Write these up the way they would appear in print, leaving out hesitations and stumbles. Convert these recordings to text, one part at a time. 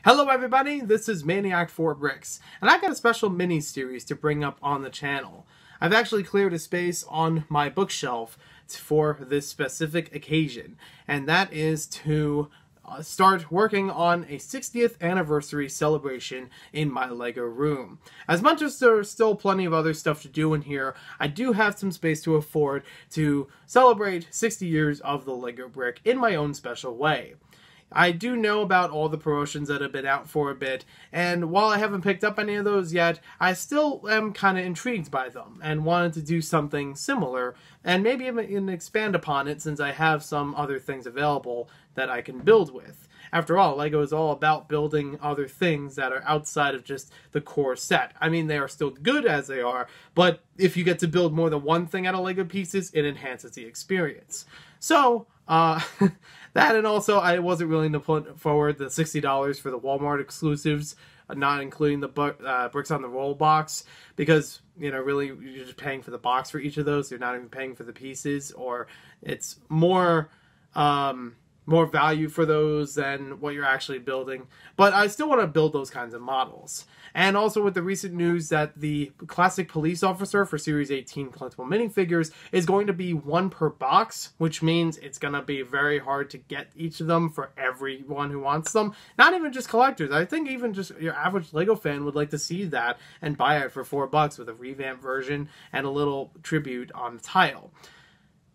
Hello everybody, this is Maniac4Bricks, and I've got a special mini-series to bring up on the channel. I've actually cleared a space on my bookshelf for this specific occasion, and that is to start working on a 60th anniversary celebration in my LEGO room. As much as there's still plenty of other stuff to do in here, I do have some space to afford to celebrate 60 years of the LEGO brick in my own special way. I do know about all the promotions that have been out for a bit, and while I haven't picked up any of those yet, I still am kind of intrigued by them and wanted to do something similar and maybe even expand upon it since I have some other things available that I can build with. After all, LEGO is all about building other things that are outside of just the core set. I mean, they are still good as they are, but if you get to build more than one thing out of LEGO pieces, it enhances the experience. So, that, and also I wasn't willing to put forward the $60 for the Walmart exclusives, not including the Bricks on the Roll box, because, you know, really you're just paying for the box for each of those. You're not even paying for the pieces, or it's more value for those than what you're actually building. But I still want to build those kinds of models. And also with the recent news that the classic police officer for Series 18 collectible minifigures is going to be one per box, which means it's going to be very hard to get each of them for everyone who wants them. Not even just collectors. I think even just your average LEGO fan would like to see that and buy it for $4 with a revamped version and a little tribute on the tile.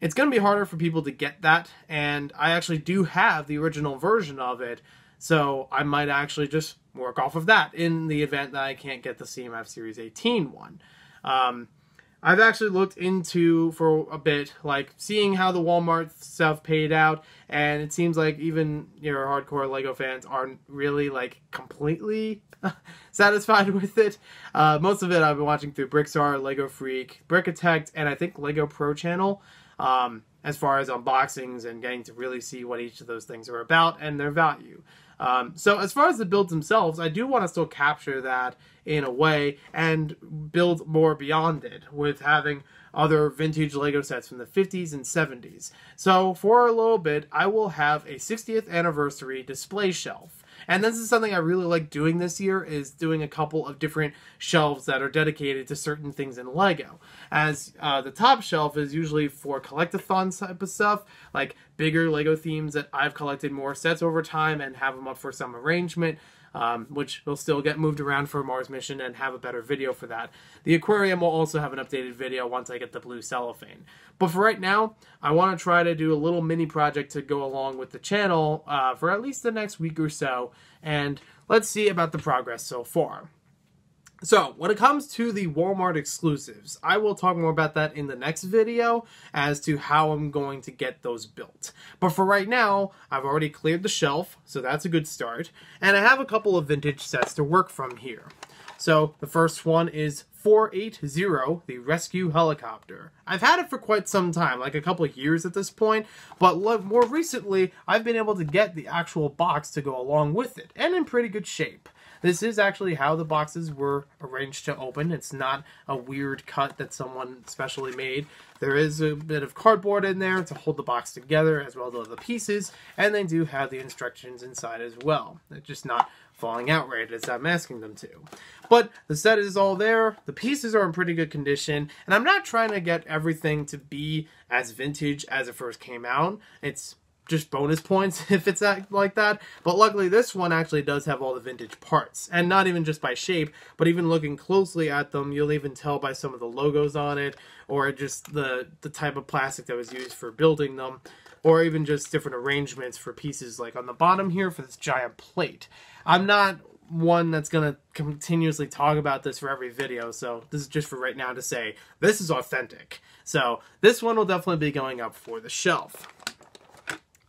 It's going to be harder for people to get that, and I actually do have the original version of it, so I might actually just work off of that in the event that I can't get the CMF Series 18 one. I've actually looked into, for a bit, like, seeing how the Walmart stuff paid out, and it seems like even your hardcore LEGO fans aren't really, like, completely satisfied with it. Most of it I've been watching through Brickstar, LEGO Freak, Brickset, and I think LEGO Pro Channel. As far as unboxings and getting to really see what each of those things are about and their value. So as far as the builds themselves, I do want to still capture that in a way and build more beyond it with having other vintage LEGO sets from the 50s and 70s. So for a little bit, I will have a 60th anniversary display shelf. And this is something I really like doing this year, is doing a couple of different shelves that are dedicated to certain things in LEGO. As the top shelf is usually for collectathon type of stuff, like bigger LEGO themes that I've collected more sets over time and have them up for some arrangement, which will still get moved around for Mars mission and have a better video for that. The aquarium will also have an updated video once I get the blue cellophane. But for right now, I want to try to do a little mini project to go along with the channel for at least the next week or so, and let's see about the progress so far. So, when it comes to the Walmart exclusives, I will talk more about that in the next video as to how I'm going to get those built. But for right now, I've already cleared the shelf, so that's a good start. And I have a couple of vintage sets to work from here. So, the first one is 480, the rescue helicopter. I've had it for quite some time, like a couple of years at this point, but more recently, I've been able to get the actual box to go along with it, and in pretty good shape. This is actually how the boxes were arranged to open. It's not a weird cut that someone specially made. There is a bit of cardboard in there to hold the box together, as well as the pieces, and they do have the instructions inside as well. They're just not falling out right as I'm asking them to. But the set is all there, the pieces are in pretty good condition, and I'm not trying to get everything to be as vintage as it first came out. It's just bonus points if it's like that, but luckily this one actually does have all the vintage parts, and not even just by shape, but even looking closely at them, you'll even tell by some of the logos on it, or just the type of plastic that was used for building them, or even just different arrangements for pieces, like on the bottom here for this giant plate. I'm not one that's going to continuously talk about this for every video, so this is just for right now to say this is authentic. So this one will definitely be going up for the shelf.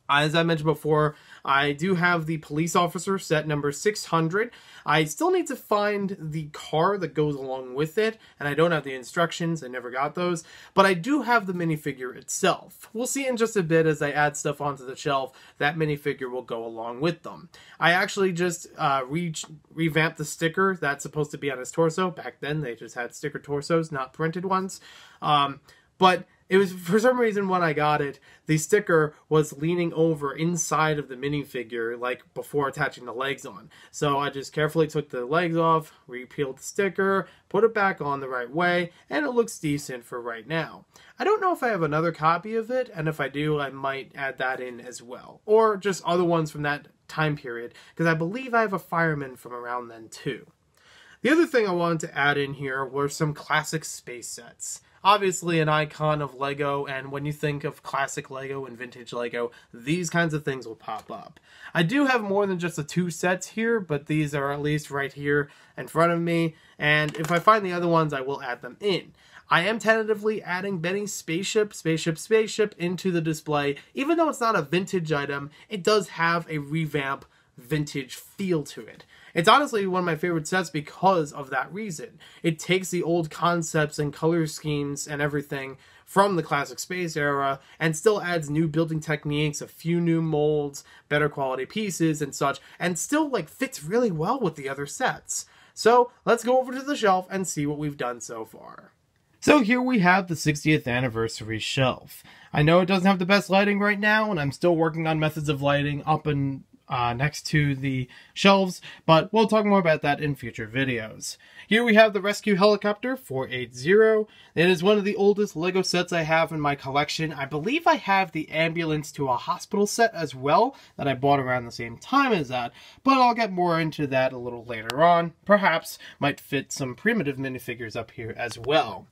As I mentioned before, I do have the police officer set number 600. I still need to find the car that goes along with it, and I don't have the instructions. I never got those, but I do have the minifigure itself. We'll see in just a bit as I add stuff onto the shelf. That minifigure will go along with them. I actually just revamped the sticker that's supposed to be on his torso. Back then, they just had sticker torsos, not printed ones. But It was, for some reason, when I got it, the sticker was leaning over inside of the minifigure, like before attaching the legs on. So I just carefully took the legs off, repealed the sticker, put it back on the right way, and it looks decent for right now. I don't know if I have another copy of it, and if I do, I might add that in as well. Or just other ones from that time period, because I believe I have a fireman from around then too. The other thing I wanted to add in here were some classic space sets. Obviously an icon of LEGO, and when you think of classic LEGO and vintage LEGO, these kinds of things will pop up. I do have more than just the 2 sets here, but these are at least right here in front of me, and if I find the other ones, I will add them in. I am tentatively adding Benny's spaceship into the display. Even though it's not a vintage item, it does have a revamp vintage feel to it. It's honestly one of my favorite sets because of that reason. It takes the old concepts and color schemes and everything from the classic space era and still adds new building techniques, a few new molds, better quality pieces and such, and still like fits really well with the other sets. So let's go over to the shelf and see what we've done so far. So here we have the 60th anniversary shelf. I know it doesn't have the best lighting right now, and I'm still working on methods of lighting up and next to the shelves, but we'll talk more about that in future videos. Here we have the Rescue Helicopter 480. It is one of the oldest LEGO sets I have in my collection. I believe I have the Ambulance to a Hospital set as well that I bought around the same time as that, but I'll get more into that a little later on. Perhaps might fit some primitive minifigures up here as well.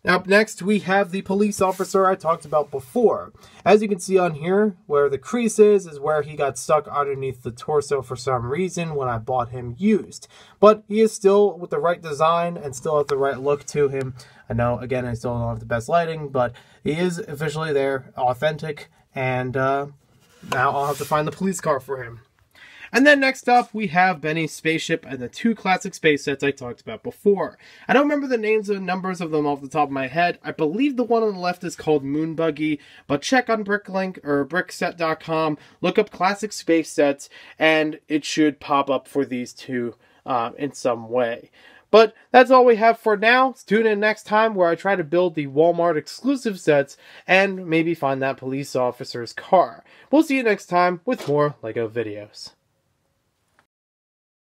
Up next, we have the police officer I talked about before. As you can see on here, where the crease is where he got stuck underneath the torso for some reason when I bought him used. But he is still with the right design and still has the right look to him. I know, again, I still don't have the best lighting, but he is officially there, authentic, and now I'll have to find the police car for him. And then next up, we have Benny's spaceship and the 2 classic space sets I talked about before. I don't remember the names and numbers of them off the top of my head. I believe the one on the left is called Moon Buggy, but check on Bricklink or Brickset.com, look up classic space sets, and it should pop up for these 2 in some way. But that's all we have for now. Tune in next time where I try to build the Walmart exclusive sets and maybe find that police officer's car. We'll see you next time with more LEGO videos.